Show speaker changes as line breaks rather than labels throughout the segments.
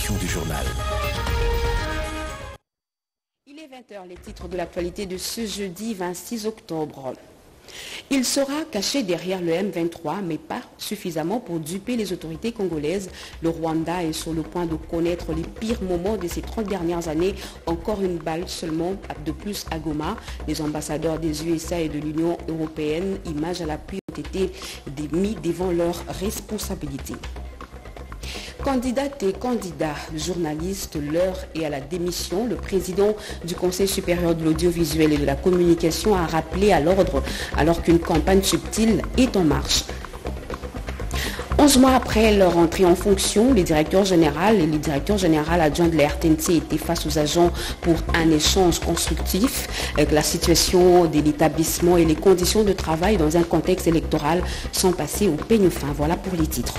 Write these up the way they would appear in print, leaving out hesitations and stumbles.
édition du journal.
Il est 20h, les titres de l'actualité de ce jeudi 26 octobre. Il sera caché derrière le M23, mais pas suffisamment pour duper les autorités congolaises. Le Rwanda est sur le point de connaître les pires moments de ces 30 dernières années. Encore une balle seulement de plus à Goma. Les ambassadeurs des USA et de l'Union européenne, images à l'appui, ont été mis devant leurs responsabilités. Candidates et candidats, journalistes, l'heure est à la démission. Le président du Conseil supérieur de l'audiovisuel et de la communication a rappelé à l'ordre alors qu'une campagne subtile est en marche. 11 mois après leur entrée en fonction, les directeurs généraux et les directeurs généraux adjoints de la RTNC étaient face aux agents pour un échange constructif. La situation de l'établissement et les conditions de travail dans un contexte électoral sont passées au peigne fin. Voilà pour les titres.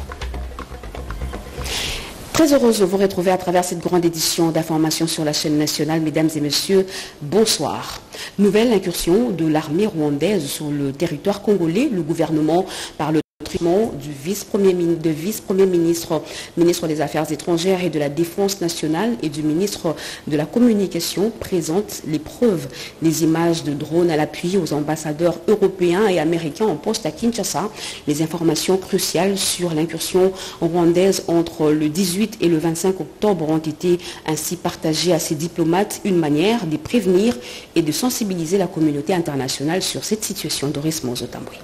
Très heureuse de vous retrouver à travers cette grande édition d'information sur la chaîne nationale. Mesdames et messieurs, bonsoir. Nouvelle incursion de l'armée rwandaise sur le territoire congolais. Le gouvernement, par le traitement du vice-premier ministre, ministre des Affaires étrangères et de la Défense nationale et du ministre de la Communication, présente les preuves. Les images de drones à l'appui aux ambassadeurs européens et américains en poste à Kinshasa. Les informations cruciales sur l'incursion rwandaise entre le 18 et le 25 octobre ont été ainsi partagées à ces diplomates. Une manière de prévenir et de sensibiliser la communauté internationale sur cette situation. Doris Mozo-Tamboué.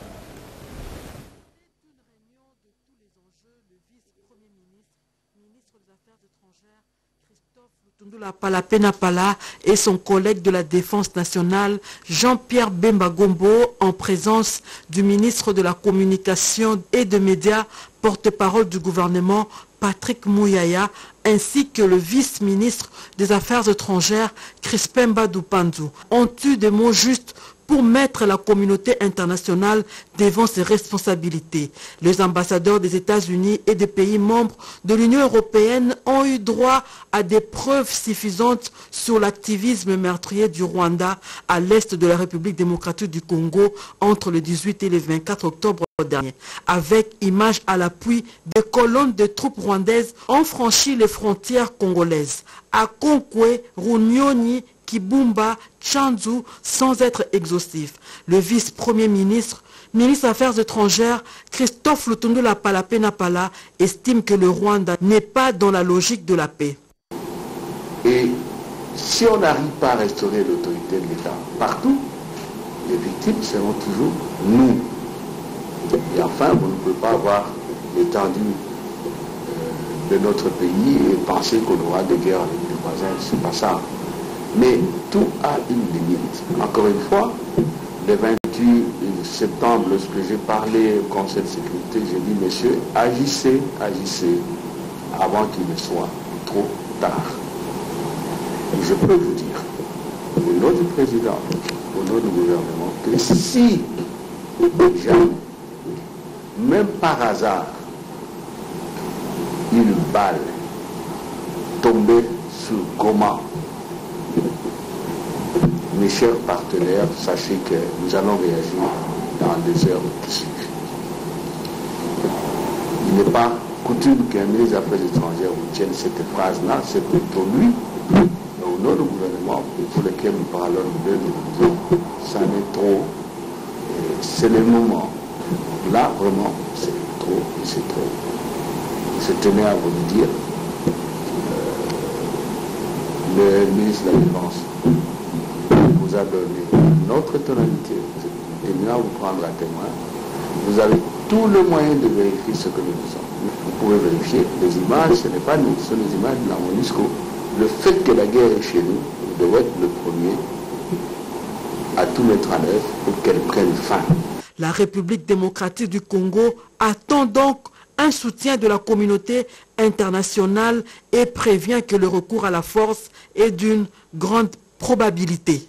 Palapena Pala et son collègue de la Défense nationale Jean-Pierre Bemba Gombo en présence du ministre de la Communication et des Médias, porte-parole du gouvernement Patrick Mouyaya, ainsi que le vice-ministre des Affaires étrangères Crispin Mbadou Panzou ont eu des mots justes pour mettre la communauté internationale devant ses responsabilités. Les ambassadeurs des États-Unis et des pays membres de l'Union européenne ont eu droit à des preuves suffisantes sur l'activisme meurtrier du Rwanda à l'est de la République démocratique du Congo entre le 18 et le 24 octobre dernier. Avec images à l'appui, des colonnes de troupes rwandaises ont franchi les frontières congolaises. À Konkwe, Runyoni, Kibumba, Tchanzu, sans être exhaustif. Le vice-premier ministre, ministre des Affaires étrangères, Christophe Lutundula Palapena Pala, estime que le Rwanda n'est pas dans la logique de la paix.
Et si on n'arrive pas à restaurer l'autorité de l'État partout, les victimes seront toujours nous. Et enfin, vous ne pouvez pas avoir l'étendue de notre pays et penser qu'on aura des guerres avec les voisins, c'est pas ça. Mais tout a une limite. Encore une fois, le 28 septembre, lorsque j'ai parlé au Conseil de sécurité, j'ai dit, messieurs, agissez avant qu'il ne soit trop tard. Et je peux vous dire, au nom du président, au nom du gouvernement, que si jamais, même par hasard, une balle tombait sur Goma, mes chers partenaires, sachez que nous allons réagir dans les heures qui suivent. Il n'est pas coutume qu'un ministre des Affaires étrangères vous tienne cette phrase-là, c'est plutôt lui, au nom du gouvernement pour lequel nous parlons de nous. Ça n'est trop, c'est le moment. Là, vraiment, c'est trop, c'est trop. Je tenais à vous le dire, le ministre de la Défense vous a donné notre tonalité, et maintenant vous prendre à témoin. Vous avez tout le moyen de vérifier ce que nous disons. Vous pouvez vérifier les images, ce n'est pas nous, ce sont les images de la MONUSCO. Le fait que la guerre est chez nous, nous devons être le premier à tout mettre en œuvre pour qu'elle prenne fin.
La République démocratique du Congo attend donc un soutien de la communauté internationale et prévient que le recours à la force est d'une grande probabilité.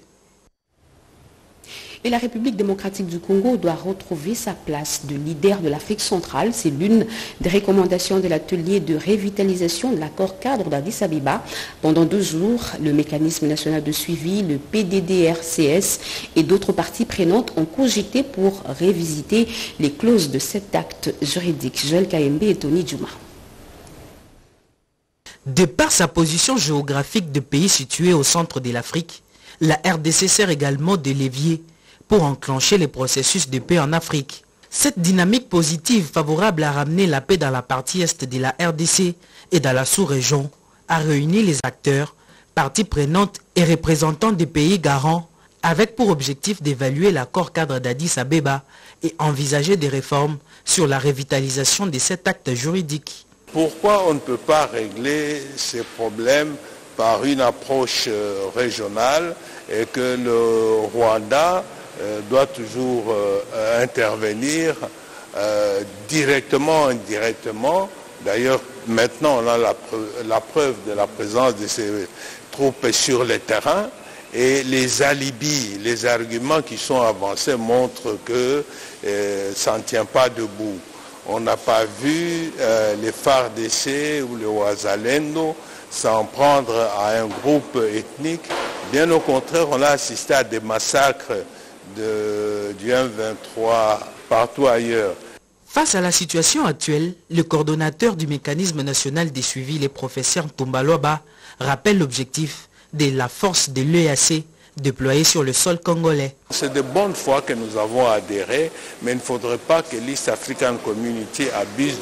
Et la République démocratique du Congo doit retrouver sa place de leader de l'Afrique centrale. C'est l'une des recommandations de l'atelier de révitalisation de l'accord cadre d'Addis Abeba. Pendant 2 jours, le mécanisme national de suivi, le PDDRCS et d'autres parties prenantes ont cogité pour révisiter les clauses de cet acte juridique. Joël Kayembe et Tony Djouma.
De par sa position géographique de pays situé au centre de l'Afrique, la RDC sert également de levier pour enclencher les processus de paix en Afrique. Cette dynamique positive favorable à ramener la paix dans la partie est de la RDC et dans la sous-région a réuni les acteurs, parties prenantes et représentants des pays garants avec pour objectif d'évaluer l'accord cadre d'Addis Abeba et envisager des réformes sur la revitalisation de cet acte juridique.
Pourquoi on ne peut pas régler ces problèmes par une approche régionale et que le Rwanda doit toujours intervenir directement ou indirectement. D'ailleurs, maintenant, on a la preuve de la présence de ces troupes sur le terrain et les alibis, les arguments qui sont avancés montrent que ça ne tient pas debout. On n'a pas vu les FARDC ou les Wazalendo s'en prendre à un groupe ethnique. Bien au contraire, on a assisté à des massacres du M23 partout ailleurs.
Face à la situation actuelle, le coordonnateur du mécanisme national des suivis, le professeur Tombaloba, rappelle l'objectif de la force de l'EAC déployée sur le sol congolais.
C'est de bonne foi que nous avons adhéré, mais il ne faudrait pas que l'East African Community abuse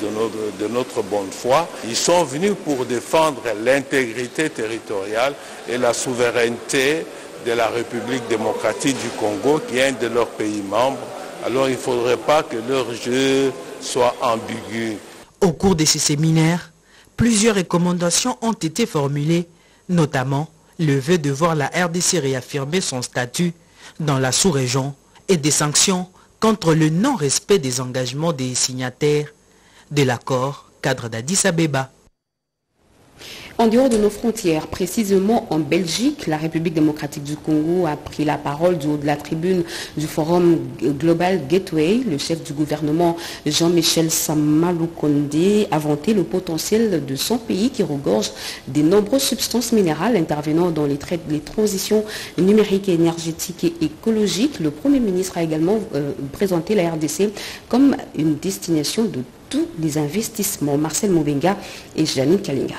de notre bonne foi. Ils sont venus pour défendre l'intégrité territoriale et la souveraineté de la République démocratique du Congo, qui est un de leurs pays membres. Alors il ne faudrait pas que leur jeu soit ambigu.
Au cours de ces séminaires, plusieurs recommandations ont été formulées, notamment le vœu de voir la RDC réaffirmer son statut dans la sous-région et des sanctions contre le non-respect des engagements des signataires de l'accord cadre d'Addis Abeba.
En dehors de nos frontières, précisément en Belgique, la République démocratique du Congo a pris la parole du haut de la tribune du Forum Global Gateway. Le chef du gouvernement, Jean-Michel Samaloukonde, a vanté le potentiel de son pays qui regorge de nombreuses substances minérales intervenant dans les transitions numériques, énergétiques et écologiques. Le Premier ministre a également présenté la RDC comme une destination de tous les investissements. Marcel Moubenga et Janine Kalinga.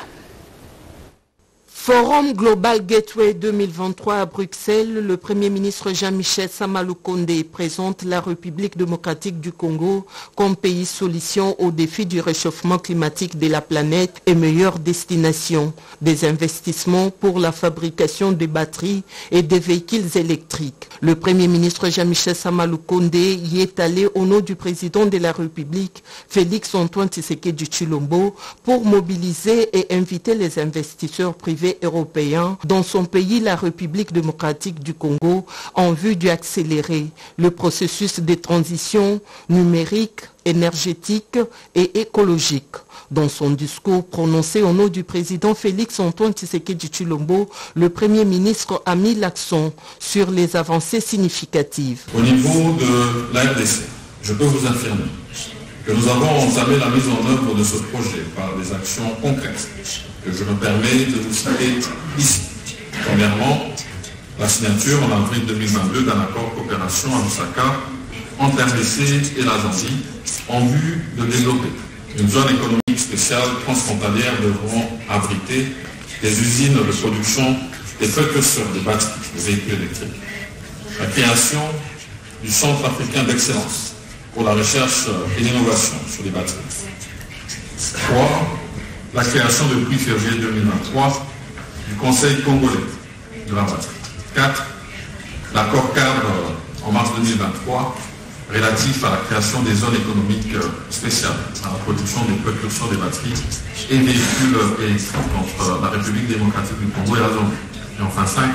Forum Global Gateway 2023 à Bruxelles, le Premier ministre Jean-Michel Samaloukonde présente la République démocratique du Congo comme pays solution aux défis du réchauffement climatique de la planète et meilleure destination des investissements pour la fabrication de batteries et des véhicules électriques. Le Premier ministre Jean-Michel Samaloukonde y est allé au nom du président de la République, Félix Antoine Tshisekedi Tshilombo, pour mobiliser et inviter les investisseurs privés européens dans son pays, la République démocratique du Congo, en vue d'accélérer le processus de transition numérique, énergétique et écologique. Dans son discours prononcé au nom du président Félix Antoine Tshisekedi Tshilombo, le Premier ministre a mis l'accent sur les avancées significatives.
Au niveau de la RDC, je peux vous affirmer que nous avons entamé la mise en œuvre de ce projet par des actions concrètes que je me permets de vous citer ici. Premièrement, la signature en avril 2022 d'un accord de coopération à Lusaka entre la RDC et la Zambie en vue de développer une zone économique spéciale transfrontalière devront abriter des usines de production des précurseurs de batteries de véhicules électriques. La création du Centre africain d'excellence pour la recherche et l'innovation sur les batteries. 3. La création depuis février 2023 du Conseil congolais de la batterie. 4. L'accord cadre en mars 2023 relatif à la création des zones économiques spéciales à la production des précurseurs des batteries et véhicules électriques entre la République démocratique du Congo et la Zambie. Et enfin 5.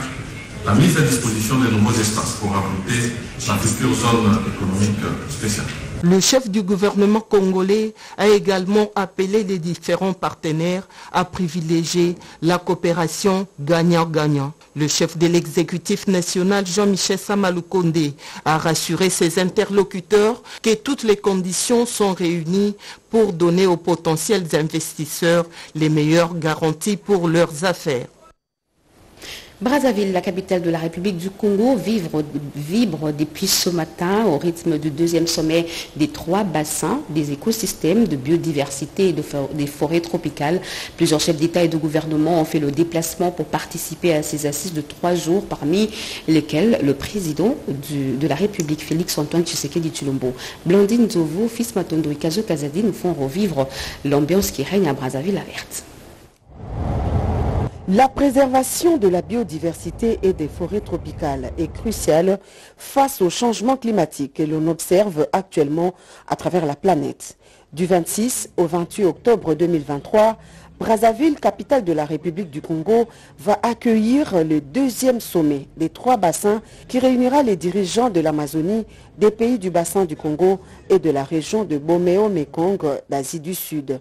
La mise à disposition de nombreux espaces pour abriter la future zone économique spéciale.
Le chef du gouvernement congolais a également appelé les différents partenaires à privilégier la coopération gagnant-gagnant. Le chef de l'exécutif national, Jean-Michel Samaloukonde, a rassuré ses interlocuteurs que toutes les conditions sont réunies pour donner aux potentiels investisseurs les meilleures garanties pour leurs affaires.
Brazzaville, la capitale de la République du Congo, vibre depuis ce matin au rythme du deuxième sommet des 3 bassins des écosystèmes de biodiversité et des forêts tropicales. Plusieurs chefs d'État et de gouvernement ont fait le déplacement pour participer à ces assises de 3 jours, parmi lesquels le président de la République, Félix-Antoine Tshisekedi Tshilombo. Blandine Zovo, fils Matondo et Kazo Kazadi nous font revivre l'ambiance qui règne à Brazzaville alerte.
La préservation de la biodiversité et des forêts tropicales est cruciale face au changement climatique que l'on observe actuellement à travers la planète. Du 26 au 28 octobre 2023, Brazzaville, capitale de la République du Congo, va accueillir le deuxième sommet des 3 bassins qui réunira les dirigeants de l'Amazonie, des pays du bassin du Congo et de la région de Boméo-Mekong d'Asie du Sud.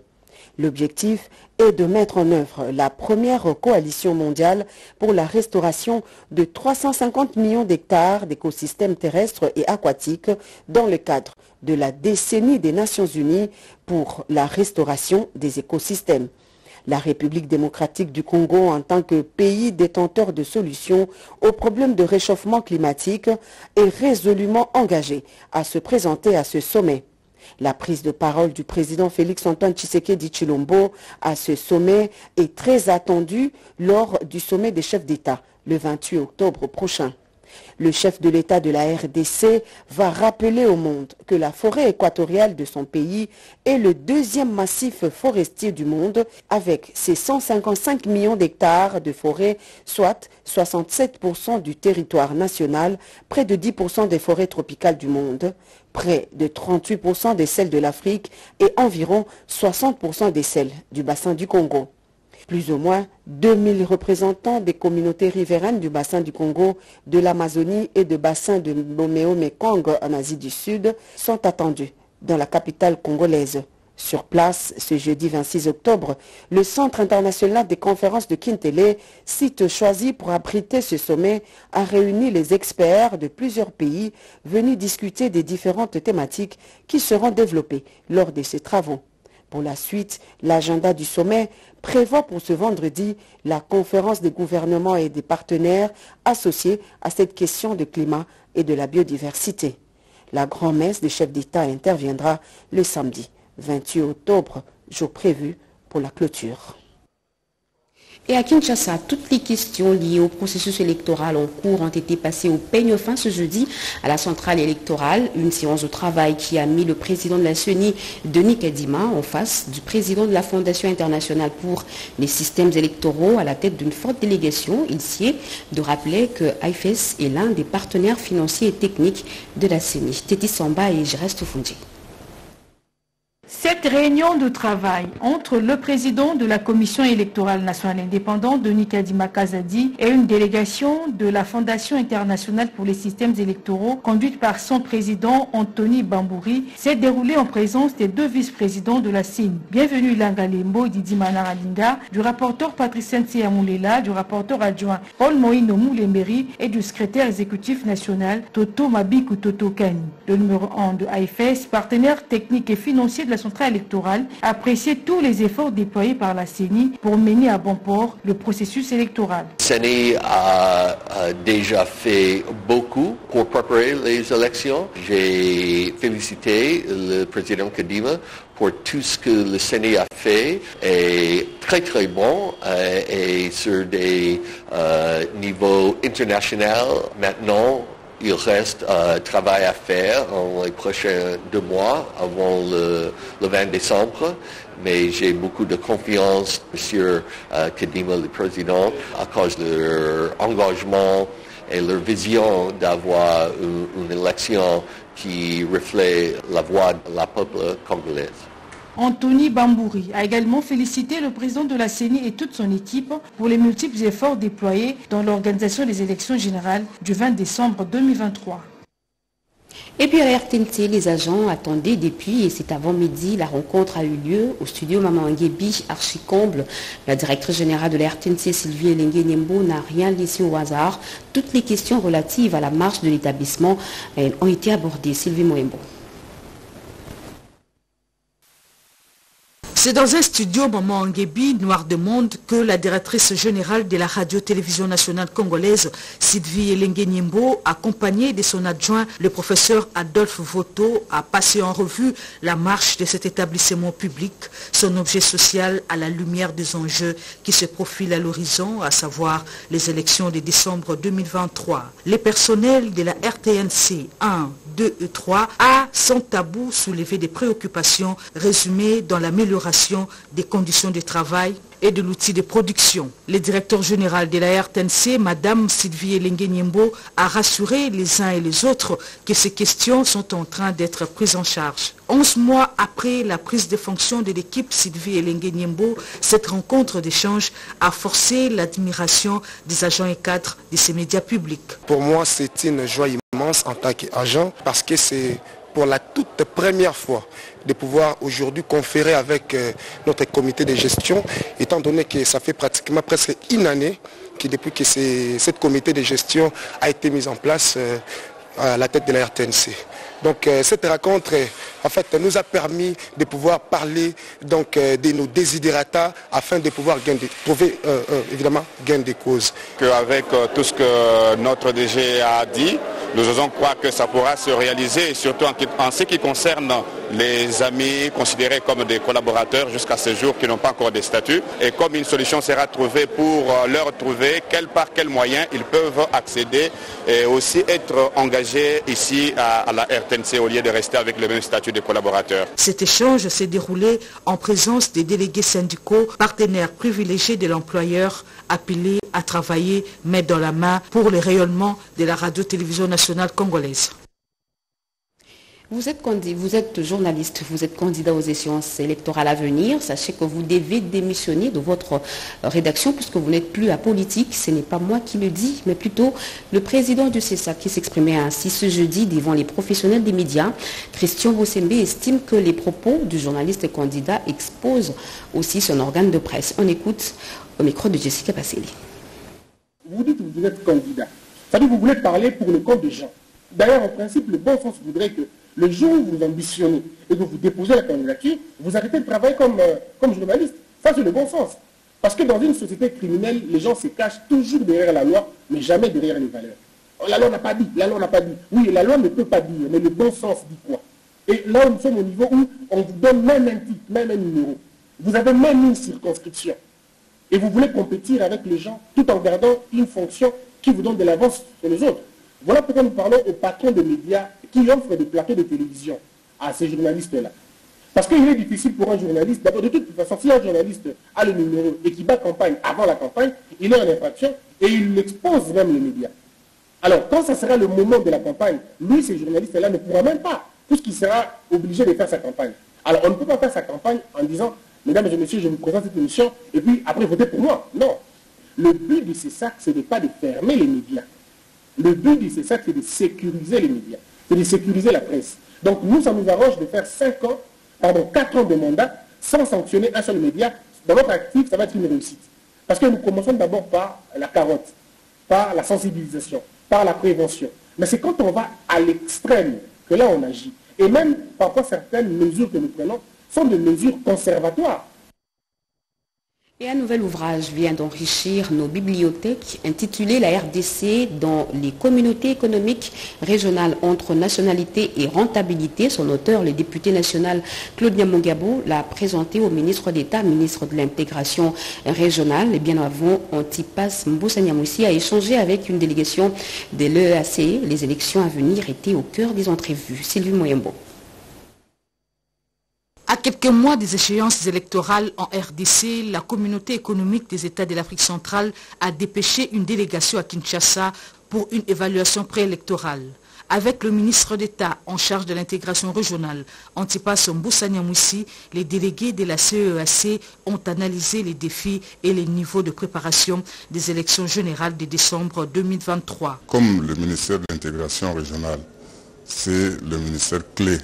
L'objectif est de mettre en œuvre la première coalition mondiale pour la restauration de 350 millions d'hectares d'écosystèmes terrestres et aquatiques dans le cadre de la décennie des Nations Unies pour la restauration des écosystèmes. La République démocratique du Congo, en tant que pays détenteur de solutions aux problèmes de réchauffement climatique, est résolument engagée à se présenter à ce sommet. La prise de parole du président Félix-Antoine Tshisekedi Tshilombo à ce sommet est très attendue lors du sommet des chefs d'État le 28 octobre prochain. Le chef de l'État de la RDC va rappeler au monde que la forêt équatoriale de son pays est le deuxième massif forestier du monde avec ses 155 millions d'hectares de forêt, soit 67% du territoire national, près de 10% des forêts tropicales du monde, près de 38% des celles de l'Afrique et environ 60% des celles du bassin du Congo. Plus ou moins 2000 représentants des communautés riveraines du bassin du Congo, de l'Amazonie et de bassin de Boméo-Mekong en Asie du Sud sont attendus dans la capitale congolaise. Sur place, ce jeudi 26 octobre, le Centre international des conférences de Kintélé, site choisi pour abriter ce sommet, a réuni les experts de plusieurs pays venus discuter des différentes thématiques qui seront développées lors de ces travaux. Pour la suite, l'agenda du sommet prévoit pour ce vendredi la conférence des gouvernements et des partenaires associés à cette question de climat et de la biodiversité. La grand-messe des chefs d'État interviendra le samedi 28 octobre, jour prévu pour la clôture.
Et à Kinshasa, toutes les questions liées au processus électoral en cours ont été passées au peigne fin ce jeudi à la centrale électorale. Une séance de travail qui a mis le président de la CENI, Denis Kadima, en face du président de la Fondation internationale pour les systèmes électoraux à la tête d'une forte délégation. Il s'y est de rappeler que IFES est l'un des partenaires financiers et techniques de la CENI. Téti Samba et Jerest Fundi.
Cette réunion de travail entre le président de la Commission électorale nationale indépendante, Denis Kadima Kazadi, et une délégation de la Fondation internationale pour les systèmes électoraux, conduite par son président Anthony Bambouri, s'est déroulée en présence des 2 vice-présidents de la CENI. Bienvenue Langa Lembo et Didi Manaralinga, du rapporteur Patrice Ntsia-Moulela, du rapporteur adjoint Paul Moïno Moulemberi et du secrétaire exécutif national Toto Mabikou Toto Kani. Le numéro 1 de IFES, partenaire technique et financier de la centrale électorale, appréciait tous les efforts déployés par la CENI pour mener à bon port le processus électoral.
CENI a déjà fait beaucoup pour préparer les élections. J'ai félicité le président Kadima pour tout ce que le CENI a fait, et très très bon, et sur des niveaux internationaux. Maintenant, il reste travail à faire en les prochains 2 mois avant le 20 décembre, mais j'ai beaucoup de confiance sur Kadima, le président, à cause de leur engagement et leur vision d'avoir une élection qui reflète la voix de la peuple congolaise.
Anthony Bambouri a également félicité le président de la CENI et toute son équipe pour les multiples efforts déployés dans l'organisation des élections générales du 20 décembre 2023.
Et puis à RTNC, les agents attendaient depuis, et c'est avant midi, la rencontre a eu lieu au studio Maman Nguebi, Archicomble. La directrice générale de la RTNC, Sylvie Elengue Nembo, n'a rien laissé au hasard. Toutes les questions relatives à la marche de l'établissement ont été abordées. Sylvie Moembo.
C'est dans un studio Maman Nguebi, Noir de Monde, que la directrice générale de la radio-télévision nationale congolaise, Sylvie Elengue Nyembo, accompagnée de son adjoint, le professeur Adolphe Voto, a passé en revue la marche de cet établissement public, son objet social à la lumière des enjeux qui se profilent à l'horizon, à savoir les élections de décembre 2023. Les personnels de la RTNC 1, 2 et 3 a, sans tabou, soulevé des préoccupations résumées dans l'amélioration des conditions de travail et de l'outil de production. Le directeur général de la RTNC, Madame Sylvie Elengue Nyembo, a rassuré les uns et les autres que ces questions sont en train d'être prises en charge. 11 mois après la prise de fonction de l'équipe Sylvie Elengue Nyembo, cette rencontre d'échange a forcé l'admiration des agents et cadres de ces médias publics.
Pour moi, c'est une joie immense en tant qu'agent parce que c'est pour la toute première fois de pouvoir aujourd'hui conférer avec notre comité de gestion, étant donné que ça fait pratiquement presque une année que depuis que cette comité de gestion a été mise en place à la tête de la RTNC. Donc cette rencontre en fait nous a permis de pouvoir parler donc de nos desiderata afin de pouvoir trouver évidemment gain de cause.
Avec tout ce que notre DG a dit, nous osons croire que ça pourra se réaliser, surtout en ce qui concerne les amis considérés comme des collaborateurs jusqu'à ce jour qui n'ont pas encore de statut. Et comme une solution sera trouvée pour leur trouver par quels moyens ils peuvent accéder et aussi être engagés ici à la RTNC au lieu de rester avec le même statut de collaborateurs.
Cet échange s'est déroulé en présence des délégués syndicaux, partenaires privilégiés de l'employeur, appelés à travailler main dans la main pour le rayonnement de la radio-télévision nationale congolaise.
Vous êtes journaliste, vous êtes candidat aux échéances électorales à venir. Sachez que vous devez démissionner de votre rédaction puisque vous n'êtes plus apolitique. Ce n'est pas moi qui le dis, mais plutôt le président du CESA qui s'exprimait ainsi ce jeudi devant les professionnels des médias. Christian Bossembe estime que les propos du journaliste candidat exposent aussi son organe de presse. On écoute au micro de Jessica Passeli.
Vous dites que vous êtes candidat. Ça veut dire que vous voulez parler pour le compte des gens. D'ailleurs, en principe, le bon sens voudrait que le jour où vous ambitionnez et que vous déposez la candidature, vous arrêtez de travailler comme journaliste. Ça, c'est le bon sens. Parce que dans une société criminelle, les gens se cachent toujours derrière la loi, mais jamais derrière les valeurs. La loi n'a pas dit, la loi n'a pas dit. Oui, la loi ne peut pas dire, mais le bon sens dit quoi? Et là, nous sommes au niveau où on vous donne même un titre, même un numéro. Vous avez même une circonscription. Et vous voulez compétir avec les gens tout en gardant une fonction qui vous donne de l'avance sur les autres. Voilà pourquoi nous parlons aux patrons de médias qui offrent des plateaux de télévision à ces journalistes-là. Parce qu'il est difficile pour un journaliste, d'abord de toute façon, si un journaliste a le numéro et qui bat campagne avant la campagne, il est en infraction et il expose même les médias. Alors, quand ça sera le moment de la campagne, lui, ces journalistes-là ne pourra même pas, puisqu'il sera obligé de faire sa campagne. Alors, on ne peut pas faire sa campagne en disant, mesdames et messieurs, je vous présente cette émission, et puis après, votez pour moi. Non. Le but de ces sacs, ce n'est pas de fermer les médias. Le but de ces sacs, c'est de sécuriser les médias, c'est de sécuriser la presse. Donc, nous, ça nous arrange de faire 4 ans de mandat sans sanctionner un seul média. Dans notre actif, ça va être une réussite. Parce que nous commençons d'abord par la carotte, par la sensibilisation, par la prévention. Mais c'est quand on va à l'extrême que là, on agit. Et même, parfois, certaines mesures que nous prenons sont des mesures conservatoires.
Et un nouvel ouvrage vient d'enrichir nos bibliothèques intitulé La RDC dans les communautés économiques régionales entre nationalité et rentabilité. Son auteur, le député national Claude Nyamongabo, l'a présenté au ministre d'État, ministre de l'intégration régionale. Et bien avant, Antipas Mboussa Nyamoussi a échangé avec une délégation de l'EAC. Les élections à venir étaient au cœur des entrevues. Sylvie Moyembo.
À quelques mois des échéances électorales en RDC, la communauté économique des États de l'Afrique centrale a dépêché une délégation à Kinshasa pour une évaluation préélectorale. Avec le ministre d'État en charge de l'intégration régionale, Antipas Mboussa Nyamoussi, les délégués de la CEAC ont analysé les défis et les niveaux de préparation des élections générales de décembre 2023.
Comme le ministère de l'intégration régionale, c'est le ministère clé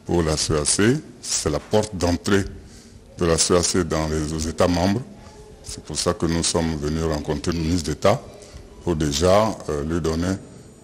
pour la CEAC, c'est la porte d'entrée de la CEAC dans les États membres. C'est pour ça que nous sommes venus rencontrer le ministre d'État pour déjà lui donner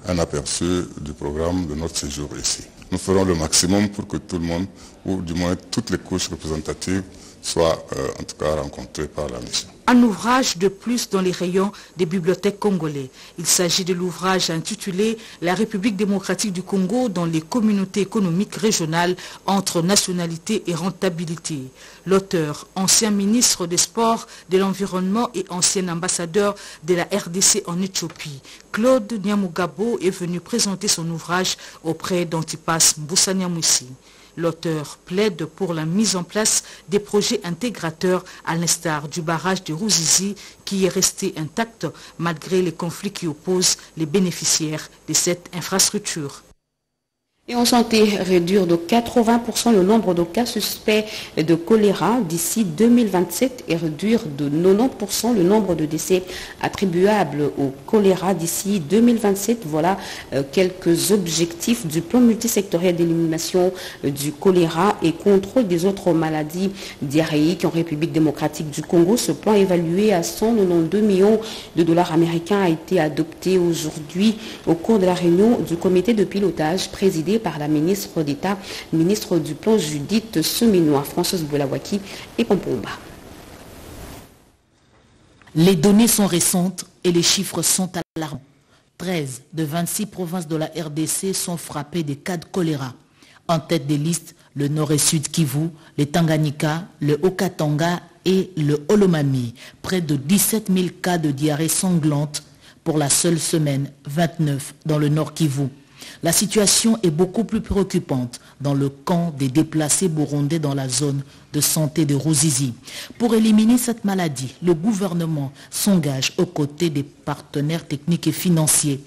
un aperçu du programme de notre séjour ici. Nous ferons le maximum pour que tout le monde, ou du moins toutes les couches représentatives, soient en tout cas rencontrés par la mission.
Un ouvrage de plus dans les rayons des bibliothèques congolais. Il s'agit de l'ouvrage intitulé « La République démocratique du Congo dans les communautés économiques régionales entre nationalité et rentabilité ». L'auteur, ancien ministre des Sports, de l'Environnement et ancien ambassadeur de la RDC en Éthiopie, Claude Nyamugabo, est venu présenter son ouvrage auprès d'Antipas Mboussaniamoussi. L'auteur plaide pour la mise en place des projets intégrateurs à l'instar du barrage de Ruzizi qui est resté intact malgré les conflits qui opposent les bénéficiaires de cette infrastructure.
Et en santé, réduire de 80% le nombre de cas suspects de choléra d'ici 2027 et réduire de 90% le nombre de décès attribuables au choléra d'ici 2027. Voilà quelques objectifs du plan multisectoriel d'élimination du choléra et contrôle des autres maladies diarrhéiques en République démocratique du Congo. Ce plan évalué à 192 millions de dollars américains a été adopté aujourd'hui au cours de la réunion du comité de pilotage présidé par la ministre d'État, ministre du Plan Judith Seminois, Françoise Boulawaki et Pompomba.
Les données sont récentes et les chiffres sont alarmants. 13 de 26 provinces de la RDC sont frappées des cas de choléra. En tête des listes, le Nord et Sud Kivu, le Tanganyika, le Haut-Katanga et le Olomami. Près de 17 000 cas de diarrhée sanglante pour la seule semaine, 29 dans le Nord Kivu. La situation est beaucoup plus préoccupante dans le camp des déplacés burundais dans la zone de santé de Ruzizi. Pour éliminer cette maladie, le gouvernement s'engage aux côtés des partenaires techniques et financiers.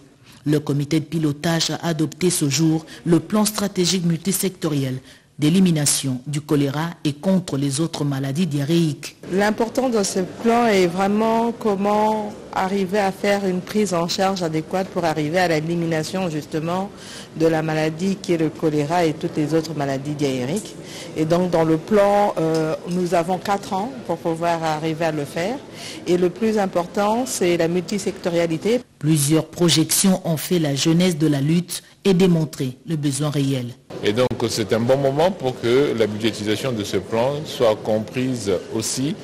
Le comité de pilotage a adopté ce jour le plan stratégique multisectoriel d'élimination du choléra et contre les autres maladies diarrhéiques.
L'important de ce plan est vraiment comment arriver à faire une prise en charge adéquate pour arriver à l'élimination justement de la maladie qui est le choléra et toutes les autres maladies diarrhéiques. Et donc dans le plan, nous avons 4 ans pour pouvoir arriver à le faire. Et le plus important, c'est la multisectorialité.
Plusieurs projections ont fait la genèse de la lutte et démontré le besoin réel.
Et donc c'est un bon moment pour que la budgétisation de ce plan soit comprise aussi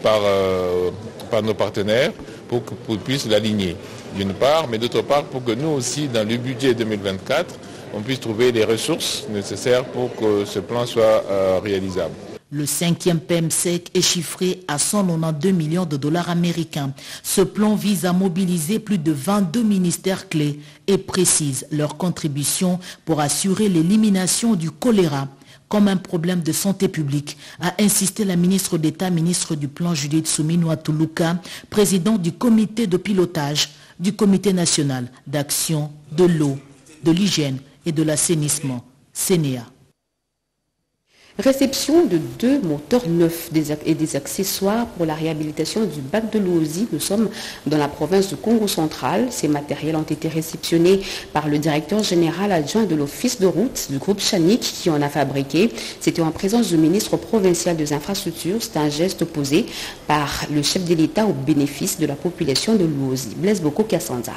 par nos partenaires pour qu'on puisse l'aligner d'une part, mais d'autre part pour que nous aussi dans le budget 2024 on puisse trouver les ressources nécessaires pour que ce plan soit réalisable.
Le 5e PMSEC est chiffré à 192 millions de dollars américains. Ce plan vise à mobiliser plus de 22 ministères clés et précise leur contribution pour assurer l'élimination du choléra comme un problème de santé publique, a insisté la ministre d'État, ministre du Plan Judith Seminois Toulouka, président du comité de pilotage du Comité national d'action de l'eau, de l'hygiène et de l'assainissement, CNEA.
Réception de 2 moteurs neufs et des accessoires pour la réhabilitation du bac de Luozi. Nous sommes dans la province du Congo central. Ces matériels ont été réceptionnés par le directeur général adjoint de l'office de route du groupe Chanik qui en a fabriqué. C'était en présence du ministre provincial des infrastructures. C'est un geste posé par le chef de l'État au bénéfice de la population de Luozi. Blaise Boko Kassanza.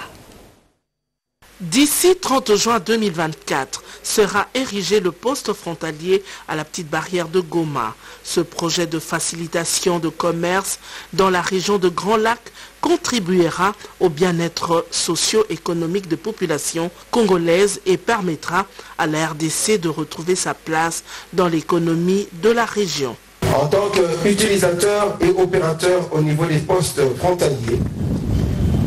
D'ici 30 juin 2024, sera érigé le poste frontalier à la petite barrière de Goma. Ce projet de facilitation de commerce dans la région de Grand Lac contribuera au bien-être socio-économique des populations congolaises et permettra à la RDC de retrouver sa place dans l'économie de la région.
En tant qu'utilisateur et opérateur au niveau des postes frontaliers,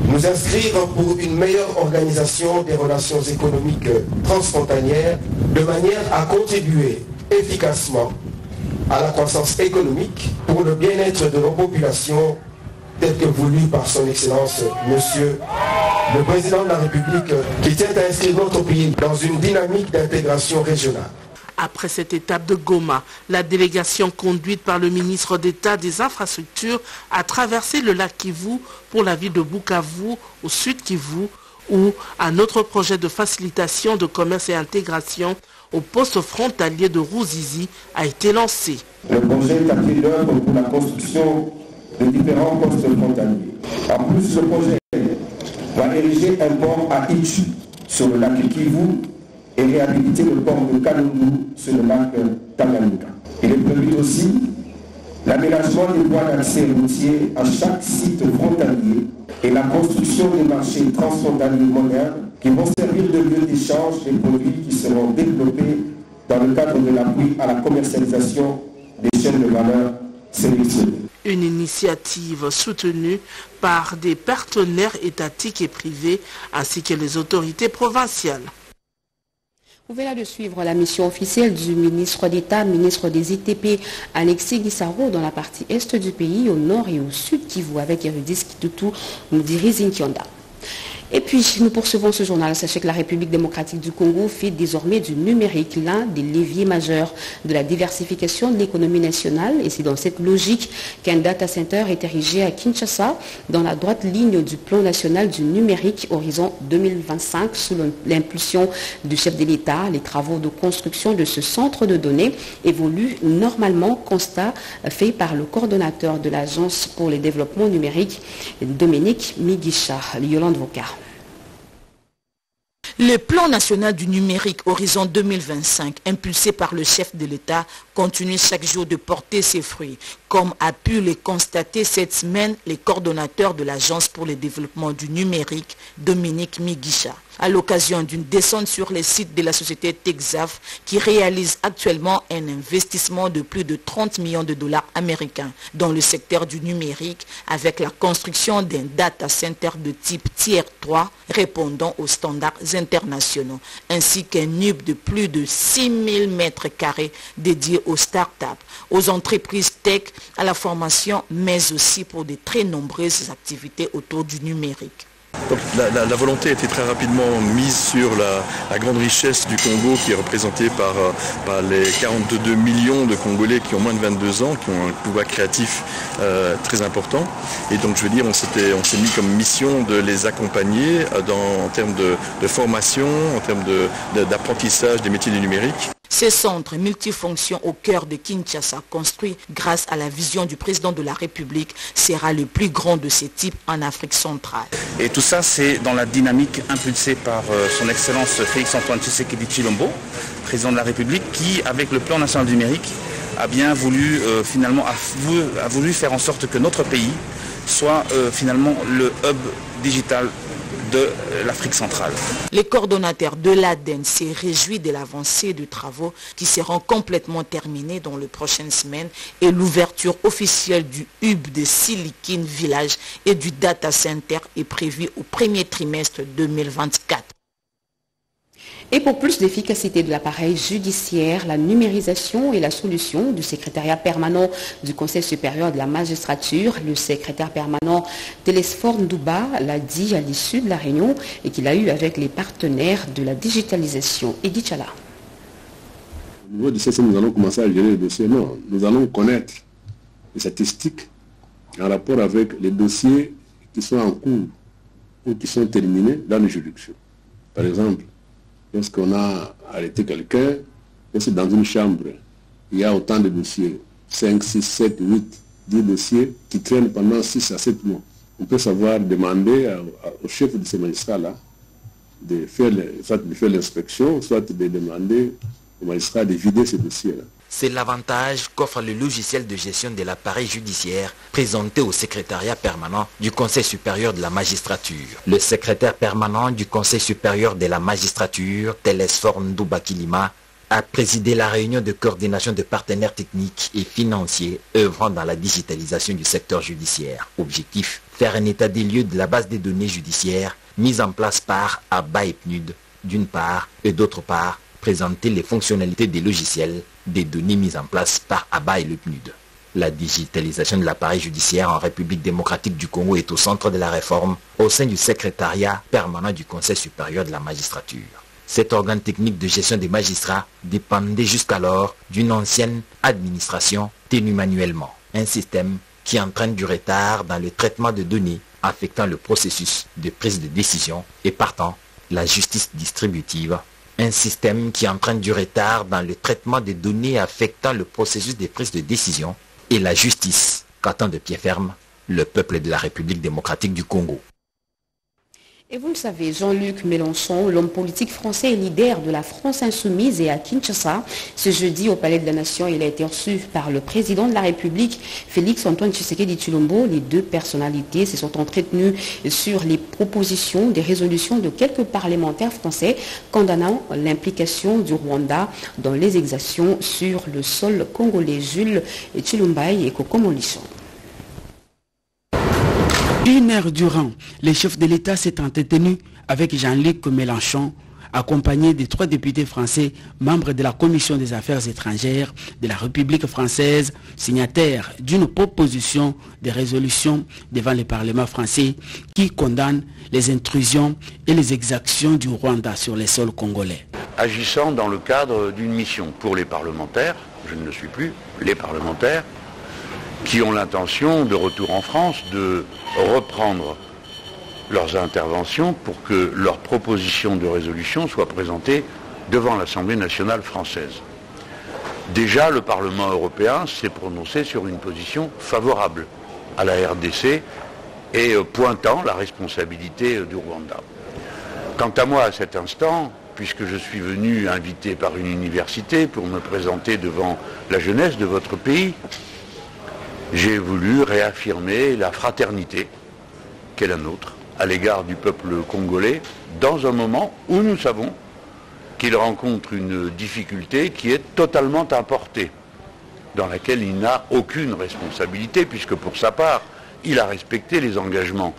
nous inscrire pour une meilleure organisation des relations économiques transfrontalières de manière à contribuer efficacement à la croissance économique pour le bien-être de nos populations tel que voulu par son Excellence, Monsieur le Président de la République, qui tient à inscrire notre pays dans une dynamique d'intégration régionale.
Après cette étape de Goma, la délégation conduite par le ministre d'État des Infrastructures a traversé le lac Kivu pour la ville de Bukavu, au sud Kivu, où un autre projet de facilitation de commerce et intégration au poste frontalier de Ruzizi a été lancé.
Le projet est appelé d'œuvre pour la construction de différents postes frontaliers. En plus, ce projet va ériger un port à Itchu, sur le lac Kivu, et réhabiliter le port de Kalundu sur le lac Tanganyika. Il est prévu aussi l'aménagement des voies d'accès routier à chaque site frontalier et la construction des marchés transfrontaliers modernes qui vont servir de lieu d'échange des produits qui seront développés dans le cadre de l'appui à la commercialisation des chaînes de valeur sélectionnées.
Une initiative soutenue par des partenaires étatiques et privés ainsi que les autorités provinciales.
Vous venez là de suivre la mission officielle du ministre d'État, ministre des ITP, Alexis Guissaro, dans la partie est du pays, au nord et au sud Kivu, avec Erudis Kitutu Mudiri Zinkyonda. Et puis, nous poursuivons ce journal. Sachez que la République démocratique du Congo fait désormais du numérique l'un des leviers majeurs de la diversification de l'économie nationale. Et c'est dans cette logique qu'un data center est érigé à Kinshasa, dans la droite ligne du plan national du numérique Horizon 2025, sous l'impulsion du chef de l'État. Les travaux de construction de ce centre de données évoluent normalement, constat fait par le coordonnateur de l'Agence pour le développement numérique, Dominique Migisha. Yolande Voka.
Le plan national du numérique Horizon 2025, impulsé par le chef de l'État, continue chaque jour de porter ses fruits, comme a pu le constater cette semaine les coordonnateurs de l'Agence pour le développement du numérique, Dominique Migisha, à l'occasion d'une descente sur les sites de la société Texaf qui réalise actuellement un investissement de plus de 30 millions de dollars américains dans le secteur du numérique avec la construction d'un data center de type Tier 3 répondant aux standards internationaux, ainsi qu'un hub de plus de 6000 mètres carrés dédié aux startups, aux entreprises tech, à la formation, mais aussi pour de très nombreuses activités autour du numérique.
Donc, la volonté a été très rapidement mise sur la grande richesse du Congo qui est représentée par les 42 millions de Congolais qui ont moins de 22 ans, qui ont un pouvoir créatif très important. Et donc je veux dire, on s'est mis comme mission de les accompagner en termes de formation, en termes d'apprentissage des métiers du numérique.
Ce centre multifonction au cœur de Kinshasa, construit grâce à la vision du président de la République, sera le plus grand de ce type en Afrique centrale.
Et tout ça, c'est dans la dynamique impulsée par son Excellence Félix-Antoine Tshisekedi Tshilombo, président de la République, qui, avec le plan national numérique, a bien voulu a voulu faire en sorte que notre pays soit finalement le hub digital de l'Afrique centrale.
Les coordonnateurs de l'ADEN s'est réjoui de l'avancée des travaux qui seront complètement terminés dans les prochaines semaines et l'ouverture officielle du hub de Silicon Village et du data center est prévue au premier trimestre 2024.
Et pour plus d'efficacité de l'appareil judiciaire, la numérisation est la solution du secrétariat permanent du Conseil supérieur de la magistrature. Le secrétaire permanent Télésphore Ndouba l'a dit à l'issue de la réunion et qu'il a eu avec les partenaires de la digitalisation. Edith Chala.
Au niveau du CSM, nous allons commencer à gérer les dossiers. Non, nous allons connaître les statistiques en rapport avec les dossiers qui sont en cours ou qui sont terminés dans les juridictions. Par exemple, lorsqu'on a arrêté quelqu'un, c'est dans une chambre, il y a autant de dossiers, 5, 6, 7, 8, 10 dossiers qui traînent pendant 6 à 7 mois. On peut savoir demander au chef de ces magistrats-là de faire l'inspection, soit de demander aux magistrats de vider ces dossiers-là.
C'est l'avantage qu'offre le logiciel de gestion de l'appareil judiciaire présenté au secrétariat permanent du Conseil supérieur de la magistrature. Le secrétaire permanent du Conseil supérieur de la magistrature, Télésphore Ndouba Kilima, a présidé la réunion de coordination de partenaires techniques et financiers œuvrant dans la digitalisation du secteur judiciaire. Objectif, faire un état des lieux de la base des données judiciaires mise en place par ABA et PNUD d'une part et d'autre part présenter les fonctionnalités des logiciels des données mises en place par ABA et le PNUD. La digitalisation de l'appareil judiciaire en République démocratique du Congo est au centre de la réforme au sein du secrétariat permanent du Conseil supérieur de la magistrature. Cet organe technique de gestion des magistrats dépendait jusqu'alors d'une ancienne administration tenue manuellement. Un système qui entraîne du retard dans le traitement de données affectant le processus de prise de décision et partant la justice distributive. Un système qui entraîne du retard dans le traitement des données affectant le processus de prise de décision et la justice qu'attend de pied ferme le peuple de la République démocratique du Congo.
Et vous le savez, Jean-Luc Mélenchon, l'homme politique français et leader de la France insoumise, est à Kinshasa. Ce jeudi, au Palais de la Nation, il a été reçu par le président de la République, Félix-Antoine Tshisekedi Tshilombo. Les deux personnalités se sont entretenues sur les propositions des résolutions de quelques parlementaires français condamnant l'implication du Rwanda dans les exactions sur le sol congolais. Jules Tshilombaï et Coco Molichon.
Une heure durant, les chefs de l'État s'est entretenu avec Jean-Luc Mélenchon, accompagné des 3 députés français, membres de la Commission des Affaires étrangères de la République française, signataires d'une proposition de résolution devant le Parlement français qui condamne les intrusions et les exactions du Rwanda sur les sols congolais.
Agissant dans le cadre d'une mission pour les parlementaires, je ne le suis plus, les parlementaires, qui ont l'intention, de retour en France, de reprendre leurs interventions pour que leurs propositions de résolution soient présentées devant l'Assemblée nationale française. Déjà, le Parlement européen s'est prononcé sur une position favorable à la RDC et pointant la responsabilité du Rwanda. Quant à moi, à cet instant, puisque je suis venu invité par une université pour me présenter devant la jeunesse de votre pays, j'ai voulu réaffirmer la fraternité qu'est la nôtre à l'égard du peuple congolais dans un moment où nous savons qu'il rencontre une difficulté qui est totalement importée, dans laquelle il n'a aucune responsabilité puisque pour sa part, il a respecté les engagements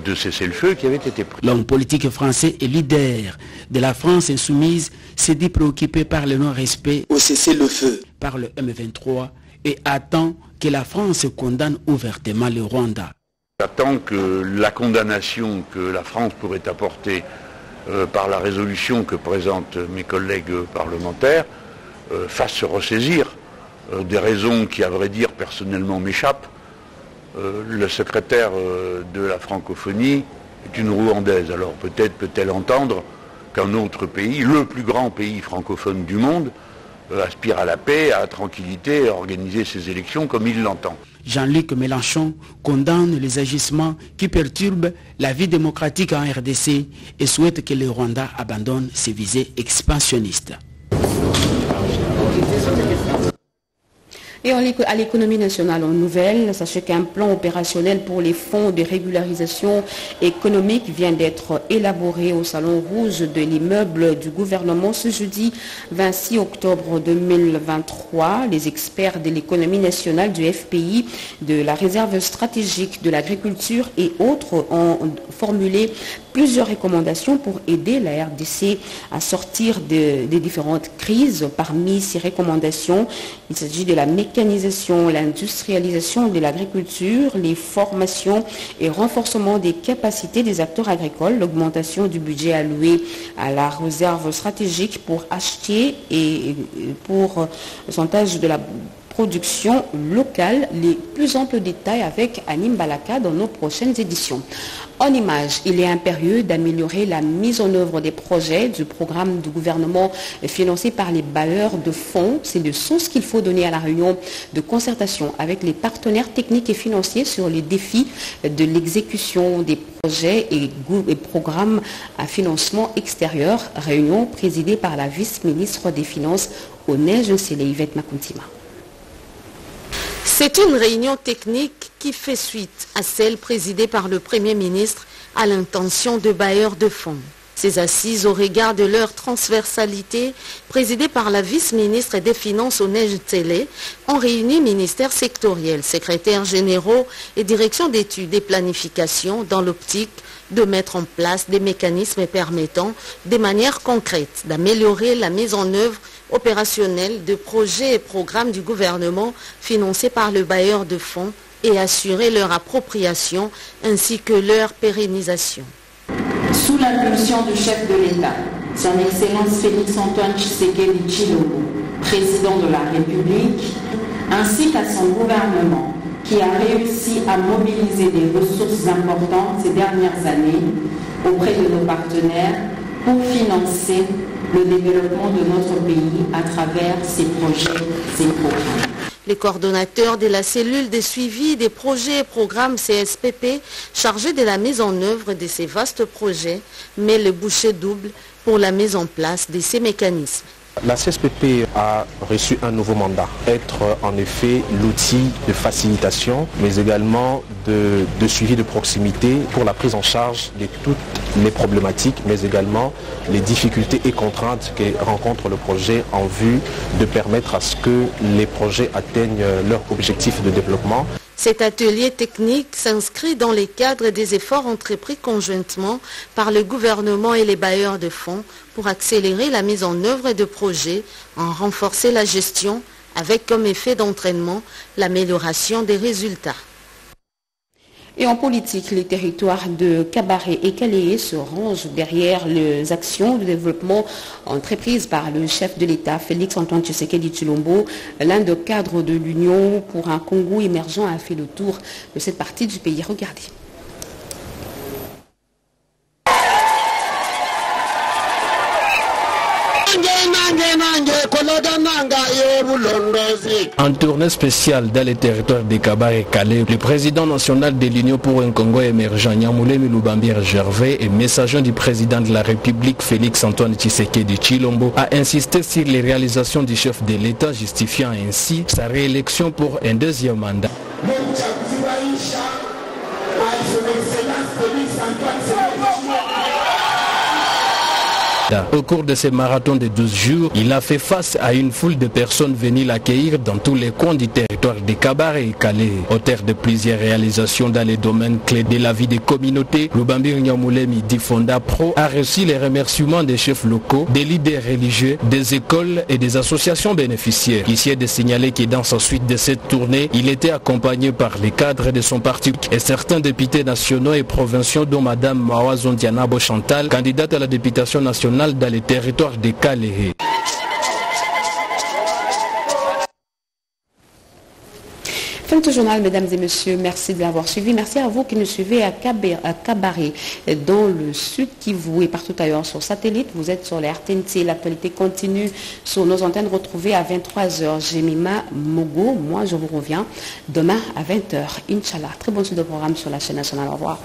de cessez-le-feu qui avaient été pris.
L'homme politique français et leader de la France insoumise s'est dit préoccupé par le non-respect au cessez-le-feu par le M23 et attend que la France condamne ouvertement le Rwanda.
J'attends que la condamnation que la France pourrait apporter par la résolution que présentent mes collègues parlementaires fasse se ressaisir des raisons qui, à vrai dire, personnellement m'échappent. Le secrétaire de la francophonie est une Rwandaise. Alors peut-être peut-elle entendre qu'un autre pays, le plus grand pays francophone du monde, aspire à la paix, à la tranquillité, à organiser ses élections comme il l'entend.
Jean-Luc Mélenchon condamne les agissements qui perturbent la vie démocratique en RDC et souhaite que le Rwanda abandonne ses visées expansionnistes.
Et à l'économie nationale en nouvelle, sachez qu'un plan opérationnel pour les fonds de régularisation économique vient d'être élaboré au Salon Rouge de l'immeuble du gouvernement ce jeudi 26 octobre 2023. Les experts de l'économie nationale du FPI, de la réserve stratégique de l'agriculture et autres ont formulé plusieurs recommandations pour aider la RDC à sortir des différentes crises. Parmi ces recommandations, il s'agit de la mécanisation, l'industrialisation de l'agriculture, les formations et renforcement des capacités des acteurs agricoles, l'augmentation du budget alloué à la réserve stratégique pour acheter et pour pourcentage de la production locale. Les plus amples détails avec Anim Balaka dans nos prochaines éditions. En image, il est impérieux d'améliorer la mise en œuvre des projets du programme du gouvernement financé par les bailleurs de fonds. C'est le sens qu'il faut donner à la réunion de concertation avec les partenaires techniques et financiers sur les défis de l'exécution des projets et programmes à financement extérieur. Réunion présidée par la vice-ministre des Finances au Neige, c'est Yvette Makuntima.
C'est une réunion technique qui fait suite à celle présidée par le Premier ministre à l'intention de bailleurs de fonds. Ces assises au regard de leur transversalité, présidées par la vice-ministre des Finances au Neige-Télé, ont réuni ministères sectoriels, secrétaires généraux et directions d'études et planification dans l'optique de mettre en place des mécanismes permettant, de manière concrète, d'améliorer la mise en œuvre opérationnelle de projets et programmes du gouvernement financés par le bailleur de fonds et assurer leur appropriation ainsi que leur pérennisation.
Sous l'impulsion du chef de l'État, son Excellence Félix-Antoine Tshisekedi Tshilombo, président de la République, ainsi qu'à son gouvernement, qui a réussi à mobiliser des ressources importantes ces dernières années auprès de nos partenaires pour financer le développement de notre pays à travers ces projets et programmes.
Les coordonnateurs de la cellule de suivi des projets et programmes CSPP chargés de la mise en œuvre de ces vastes projets met le bouchée double pour la mise en place de ces mécanismes.
La CSPP a reçu un nouveau mandat, être en effet l'outil de facilitation, mais également de suivi de proximité pour la prise en charge de toutes les problématiques, mais également les difficultés et contraintes que rencontre le projet en vue de permettre à ce que les projets atteignent leur objectif de développement.
Cet atelier technique s'inscrit dans les cadres des efforts entrepris conjointement par le gouvernement et les bailleurs de fonds pour accélérer la mise en œuvre de projets, en renforcer la gestion avec comme effet d'entraînement l'amélioration des résultats.
Et en politique, les territoires de Kabaré et Kaléé se rangent derrière les actions de développement entreprises par le chef de l'État, Félix-Antoine Tshisekedi Tshilombo. L'un des cadres de l'Union pour un Congo émergent a fait le tour de cette partie du pays. Regardez.
En tournée spéciale dans les territoires de Kabaré et Calais, le président national de l'Union pour un Congo émergent, Nyamulemi Lubambir Gervais, et messager du président de la République, Félix-Antoine Tshisekedi Tshilombo, a insisté sur les réalisations du chef de l'État, justifiant ainsi sa réélection pour un deuxième mandat. Au cours de ces marathons de 12 jours, il a fait face à une foule de personnes venues l'accueillir dans tous les coins du territoire de Kabaré et Calais. Auteur de plusieurs réalisations dans les domaines clés de la vie des communautés, Lubambir Nyamulemi Difonda Pro a reçu les remerciements des chefs locaux, des leaders religieux, des écoles et des associations bénéficiaires. Ici est de signaler que dans sa suite de cette tournée, il était accompagné par les cadres de son parti et certains députés nationaux et provinciaux dont Mme Mawa Zondianabo Chantal, candidate à la députation nationale dans les territoires de Calais.
Fin de ce journal, mesdames et messieurs, merci de l'avoir suivi. Merci à vous qui nous suivez à Kabaré, dans le sud Kivu et partout ailleurs sur satellite. Vous êtes sur la RTNC. L'actualité continue sur nos antennes retrouvées à 23h. Jemima Mogo, moi je vous reviens demain à 20h. Inch'Allah. Très bonne suite de programme sur la chaîne nationale. Au revoir.